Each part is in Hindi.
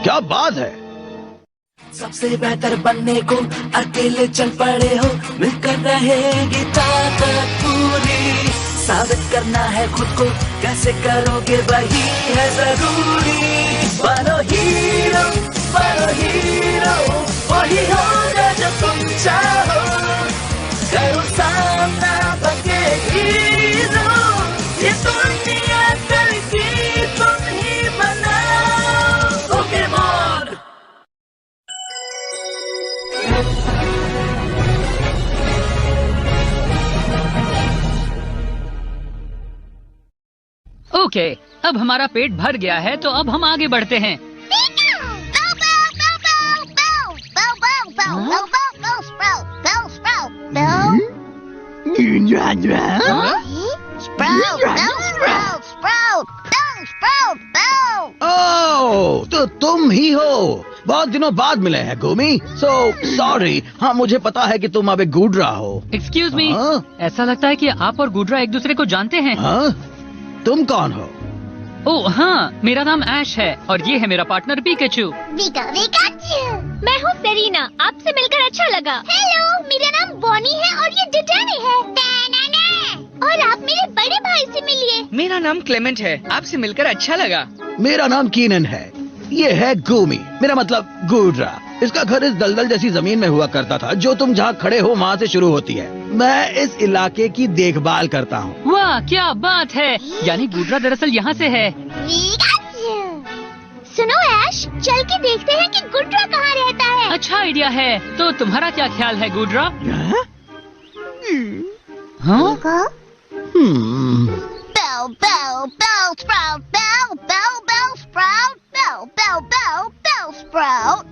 क्या बात है। सबसे बेहतर बनने को अकेले चल पड़े हो, मिलकर रहेगी ताकत पूरी। साबित करना है खुद को, कैसे करोगे वही है जरूरी। बनो हीरो, वही होगा जो तुम चाहो। करो सामना बके हीरो, ये दुनिया कल की तुम ही बनाओ। पोकेमॉन। ओके, अब हमारा पेट भर गया है तो अब हम आगे बढ़ते हैं। ओह, तो तुम ही हो। बहुत दिनों बाद मिले हैं गुमी। सॉरी। हाँ, मुझे पता है कि तुम अब एक गुडरा हो। एक्सक्यूज मी, ऐसा लगता है कि आप और गुडरा एक दूसरे को जानते हैं। हाँ? तुम कौन हो? ओह हाँ, मेरा नाम ऐश है और ये है मेरा पार्टनर पिकाचू। मैं हूँ सेरीना, आपसे मिलकर अच्छा लगा। हेलो, मेरा नाम बॉनी है और ये डिडानी है। और आप मेरे बड़े भाई से मिलिए। मेरा नाम क्लेमेंट है, आपसे मिलकर अच्छा लगा। मेरा नाम कीनन है। ये है गुमी, मेरा मतलब गुडरा। इसका घर इस दलदल जैसी जमीन में हुआ करता था, जो तुम जहाँ खड़े हो वहाँ से शुरू होती है। मैं इस इलाके की देखभाल करता हूँ। वाह, क्या बात है। यानी गुडरा दरअसल यहाँ से है। सुनो ऐश, चल के देखते हैं कि गुडरा कहाँ रहता है। अच्छा आइडिया है। तो तुम्हारा क्या ख्याल है गुडरा? हाँ? Bell, bell, bell sprout, bell, bell, bell sprout, bell, bell, bell, bell sprout.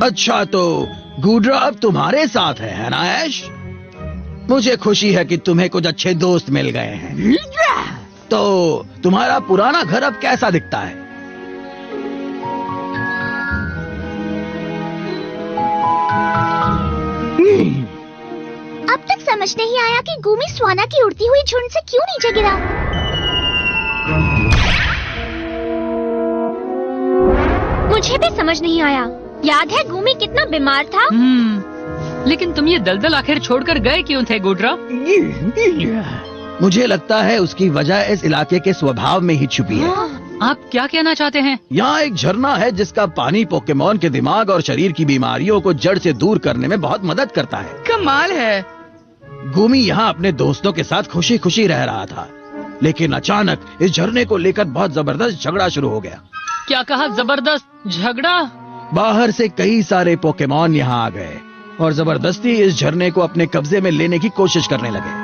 अच्छा, तो गुडरा अब तुम्हारे साथ है ना ऐश? मुझे खुशी है कि तुम्हें कुछ अच्छे दोस्त मिल गए हैं। तो तुम्हारा पुराना घर अब कैसा दिखता है? अब तक समझ नहीं आया कि गुमी स्वाना की उड़ती हुई झुंड से क्यों नीचे गिरा। मुझे भी समझ नहीं आया। याद है गुमी कितना बीमार था? लेकिन तुम ये दलदल आखिर छोड़कर गए क्यों थे गुडरा? मुझे लगता है उसकी वजह इस इलाके के स्वभाव में ही छुपी है। आप क्या कहना चाहते हैं? यहाँ एक झरना है जिसका पानी पोकेमॉन के दिमाग और शरीर की बीमारियों को जड़ से दूर करने में बहुत मदद करता है। कमाल है। गुमी यहाँ अपने दोस्तों के साथ खुशी खुशी रह रहा था, लेकिन अचानक इस झरने को लेकर बहुत जबरदस्त झगड़ा शुरू हो गया। क्या कहा? जबरदस्त झगड़ा? बाहर से कई सारे पोकेमॉन यहाँ आ गए और जबरदस्ती इस झरने को अपने कब्जे में लेने की कोशिश करने लगे।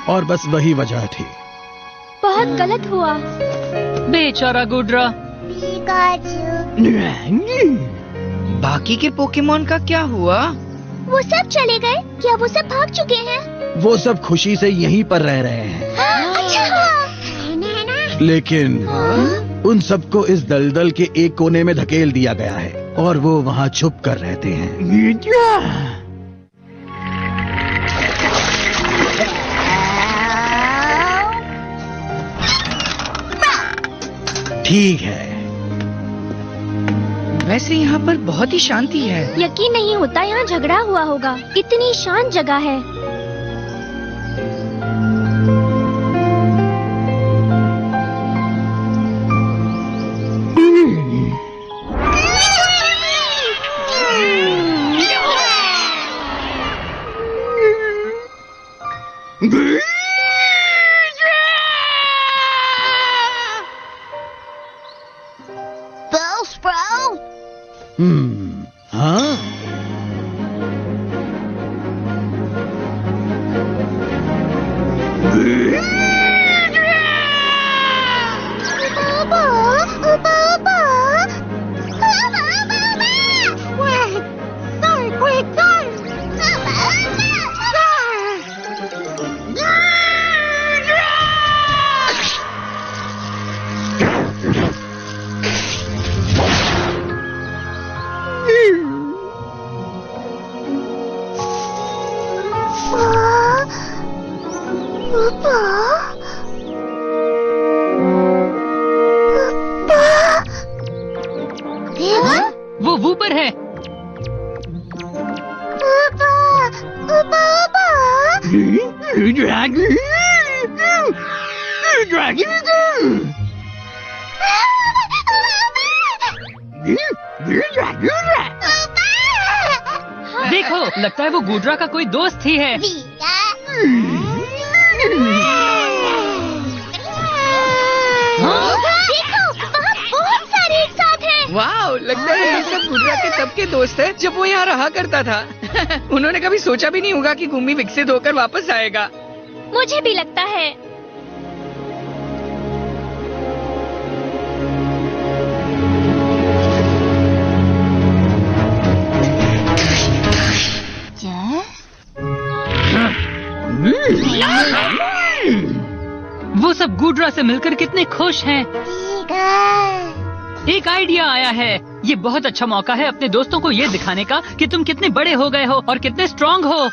और बस वही वजह थी। बहुत गलत हुआ। बेचारा गुडरा। बाकी के पोकेमॉन का क्या हुआ? वो सब चले गए। क्या वो सब भाग चुके हैं? वो सब खुशी से यहीं पर रह रहे हैं। अच्छा। लेकिन उन सबको इस दलदल के एक कोने में धकेल दिया गया है और वो वहाँ छुप कर रहते हैं। ठीक है। वैसे यहाँ पर बहुत ही शांति है। यकीन नहीं होता यहाँ झगड़ा हुआ होगा, इतनी शांत जगह है। हाँ? वो वूपर है। देखो, लगता है वो गुड्रा का कोई दोस्त ही है। वाह, लगता है ये सब गुड्रा के तब के दोस्त है जब वो यहाँ रहा करता था। उन्होंने कभी सोचा भी नहीं होगा कि गुम्मी विकसित होकर वापस आएगा। मुझे भी लगता है। वो सब गुड्रा से मिलकर कितने खुश हैं। एक आइडिया आया है। ये बहुत अच्छा मौका है अपने दोस्तों को ये दिखाने का कि तुम कितने बड़े हो गए हो और कितने स्ट्रांग हो।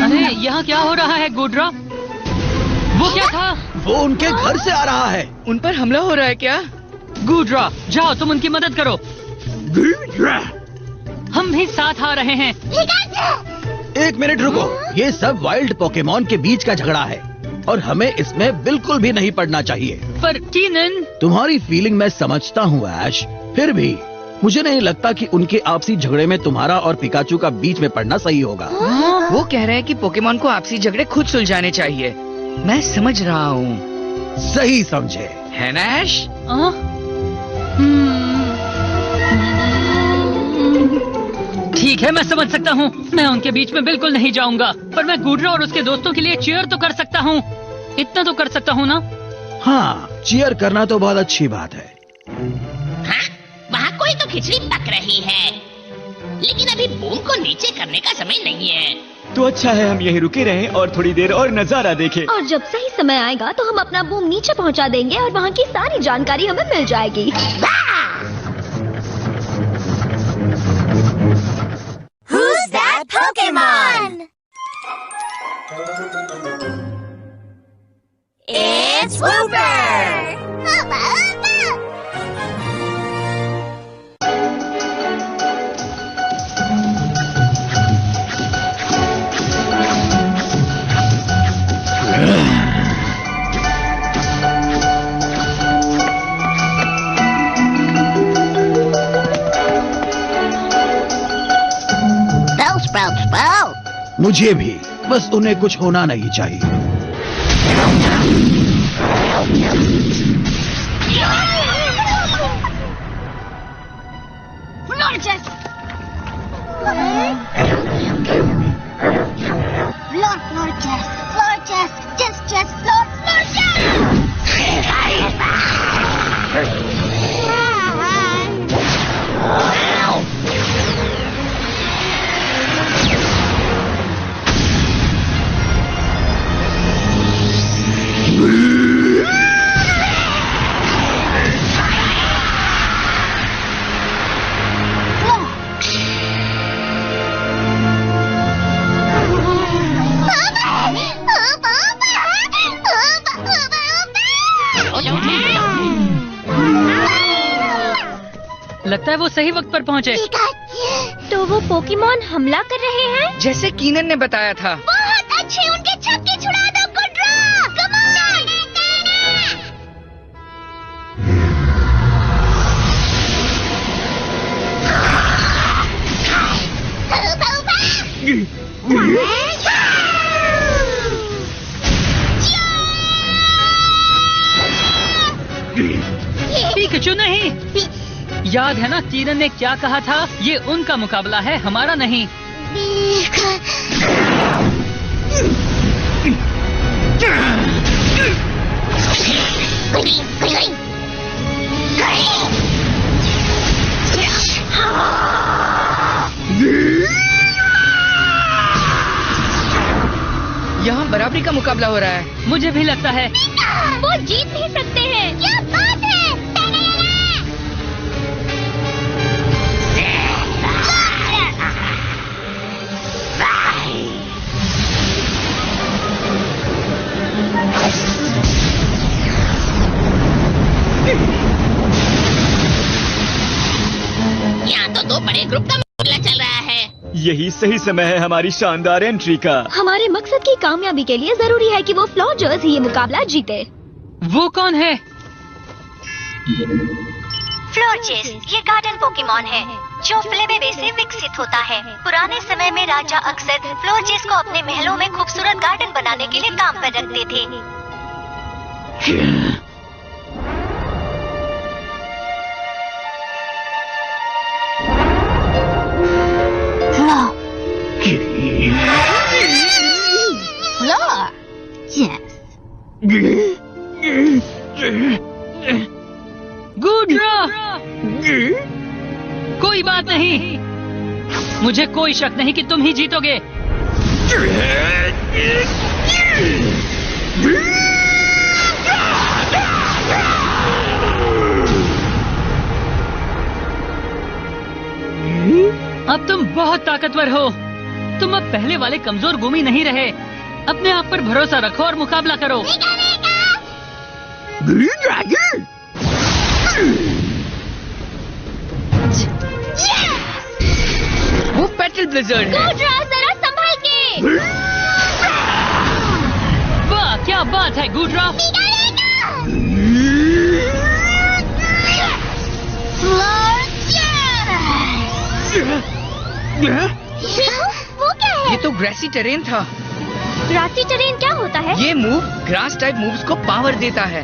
अरे यहाँ क्या हो रहा है गुड्रा? वो क्या था? वो उनके घर से आ रहा है। उन पर हमला हो रहा है क्या? गुड्रा, जाओ तुम उनकी मदद करो। हम भी साथ आ रहे हैं। एक मिनट रुको, ये सब वाइल्ड पोकेमॉन के बीच का झगड़ा है और हमें इसमें बिल्कुल भी नहीं पड़ना चाहिए। पर कीनन, तुम्हारी फीलिंग मैं समझता हूँ ऐश, फिर भी मुझे नहीं लगता कि उनके आपसी झगड़े में तुम्हारा और पिकाचू का बीच में पड़ना सही होगा। वो कह रहे हैं कि पोकेमॉन को आपसी झगड़े खुद सुलझाने चाहिए। मैं समझ रहा हूँ। सही समझे है ना ऐश? ठीक है, मैं समझ सकता हूँ। मैं उनके बीच में बिल्कुल नहीं जाऊंगा, पर मैं गुड्रा और उसके दोस्तों के लिए चीयर तो कर सकता हूँ। इतना तो कर सकता हूँ ना? हाँ, चीयर करना तो बहुत अच्छी बात है। हाँ? वहाँ कोई तो खिचड़ी पक रही है, लेकिन अभी बूम को नीचे करने का समय नहीं है। तो अच्छा है हम यहीं रुके रहें और थोड़ी देर और नजारा देखें। और जब सही समय आएगा तो हम अपना बूम नीचे पहुंचा देंगे और वहाँ की सारी जानकारी हमें मिल जाएगी। Who's that Pokemon? It's Wooper! मुझे भी, बस उन्हें कुछ होना नहीं चाहिए। है वो सही वक्त पर पहुँचे। तो वो पोकेमॉन हमला कर रहे हैं? जैसे कीनन ने बताया था। बहुत अच्छे, उनके छक्के छुड़ा दो गुड्रा। कम पिकाचू नहीं। याद है ना कीनन ने क्या कहा था? ये उनका मुकाबला है, हमारा नहीं। यहाँ बराबरी का मुकाबला हो रहा है। मुझे भी लगता है। वो जीत नहीं सकते हैं। क्या बात है? यहाँ तो दो बड़े ग्रुप का मुकाबला चल रहा है। यही सही समय है हमारी शानदार एंट्री का। हमारे मकसद की कामयाबी के लिए जरूरी है कि वो फ्लॉजर्स ही ये मुकाबला जीते। वो कौन है? फ्लोरजेस ये गार्डन पोकेमॉन है जो फ्लेबेबे से विकसित होता है। पुराने समय में राजा अक्सर फ्लोरजेस को अपने महलों में खूबसूरत गार्डन बनाने के लिए काम पर रखते थे। गुड्रा! कोई बात नहीं, मुझे कोई शक नहीं कि तुम ही जीतोगे। अब तुम बहुत ताकतवर हो। तुम अब पहले वाले कमजोर गुमी नहीं रहे। अपने आप पर भरोसा रखो और मुकाबला करो। वो पेट्रोल ब्लिज़र्ड है। गुड्रा जरा संभल के। वाह क्या बात है गुड्रा। वो क्या है? ये तो ग्रासी टेरेन था। ग्रासी टेरेन क्या होता है? ये मूव ग्रास टाइप मूव्स को पावर देता है।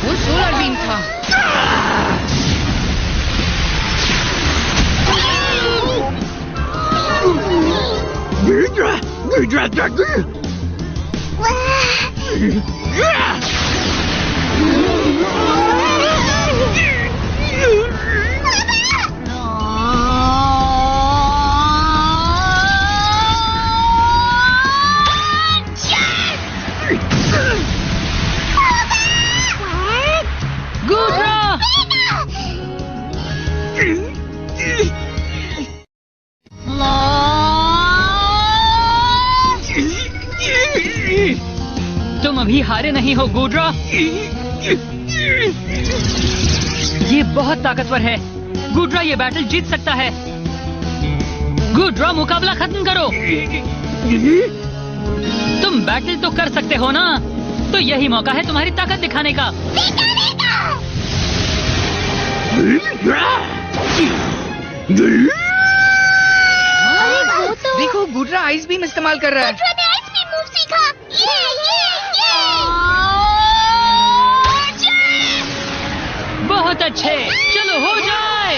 वो सोलर बीम था। तुम अभी हारे नहीं हो गुड्रा। ये बहुत ताकतवर है। गुड्रा ये बैटल जीत सकता है। गुड्रा मुकाबला खत्म करो। तुम बैटल तो कर सकते हो ना, तो यही मौका है तुम्हारी ताकत दिखाने का। देखो गुड्रा आइस बीम इस्तेमाल कर रहा है। गुड्रा ने आइस बीम मूव सीखा। बहुत अच्छे, चलो हो जाए।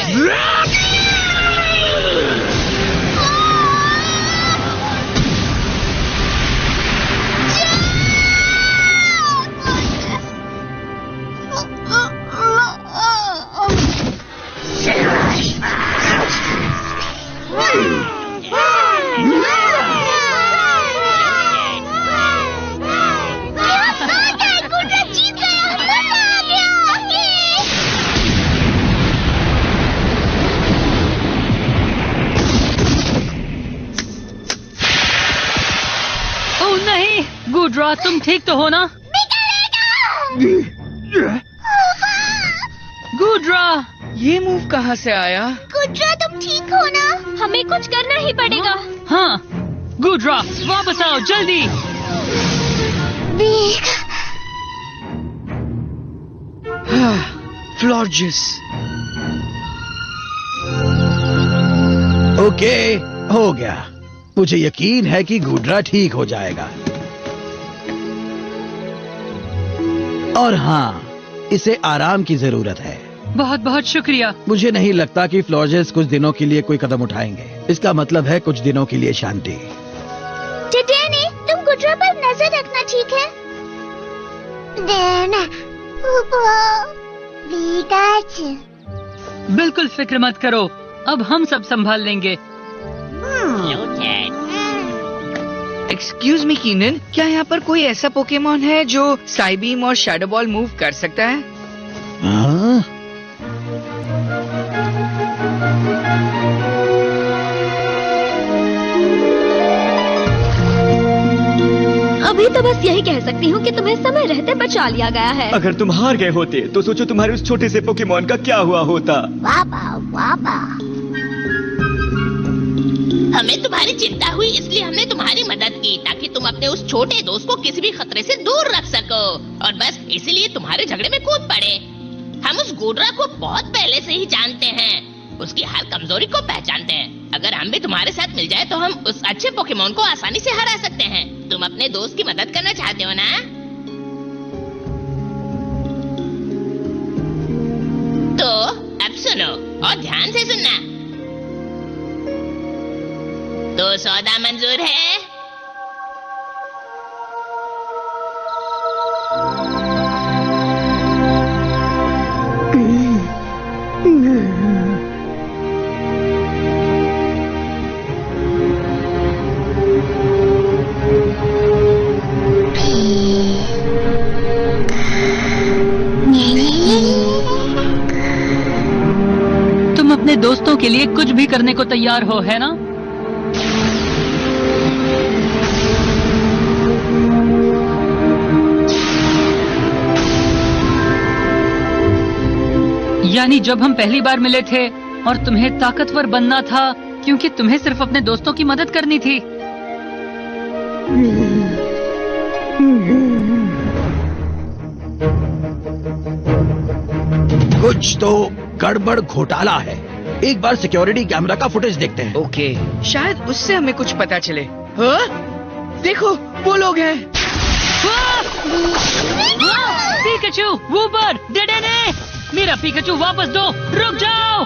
नहीं, गुड्रा तुम ठीक तो हो ना? गुड्रा, ये मूव कहाँ से आया? गुड्रा तुम ठीक हो ना? हमें कुछ करना ही पड़ेगा। हाँ, गुड्रा वापस आओ जल्दी। फ्लॉर्जिस। ओके, हो गया। मुझे यकीन है कि गुड्रा ठीक हो जाएगा। और हाँ, इसे आराम की जरूरत है। बहुत बहुत शुक्रिया। मुझे नहीं लगता कि फ्लॉर्जिस कुछ दिनों के लिए कोई कदम उठाएंगे। इसका मतलब है कुछ दिनों के लिए शांति। टिटेनी, तुम गुड्रा पर नजर रखना, ठीक है? बिल्कुल फिक्र मत करो, अब हम सब संभाल लेंगे। एक्सक्यूज मी कीनन, क्या यहाँ पर कोई ऐसा पोकेमॉन है जो साइबीम और शैडो बॉल मूव कर सकता है? हाँ? अभी तो बस यही कह सकती हूँ कि तुम्हें समय रहते बचा लिया गया है। अगर तुम हार गए होते तो सोचो तुम्हारे उस छोटे से पोकेमॉन का क्या हुआ होता। हमें तुम्हारी चिंता हुई, इसलिए हमने तुम्हारी मदद की ताकि तुम अपने उस छोटे दोस्त को किसी भी खतरे से दूर रख सको। और बस इसीलिए तुम्हारे झगड़े में कूद पड़े। हम उस गुड्रा को बहुत पहले से ही जानते हैं, उसकी हर कमजोरी को पहचानते हैं। अगर हम भी तुम्हारे साथ मिल जाए तो हम उस अच्छे पोकेमॉन को आसानी से हरा सकते हैं। तुम अपने दोस्त की मदद करना चाहते हो ना? तो अब सुनो और ध्यान से सुनना। तो सौदा मंजूर है? तुम अपने दोस्तों के लिए कुछ भी करने को तैयार हो, है ना? यानी जब हम पहली बार मिले थे और तुम्हें ताकतवर बनना था क्योंकि तुम्हें सिर्फ अपने दोस्तों की मदद करनी थी। कुछ तो गड़बड़ घोटाला है। एक बार सिक्योरिटी कैमरा का फुटेज देखते हैं। ओके, शायद उससे हमें कुछ पता चले। हाँ? देखो, वो लोग हैं। पिकाचू, वूपर, डेडेने, मेरा पिकाचू वापस दो, रुक जाओ।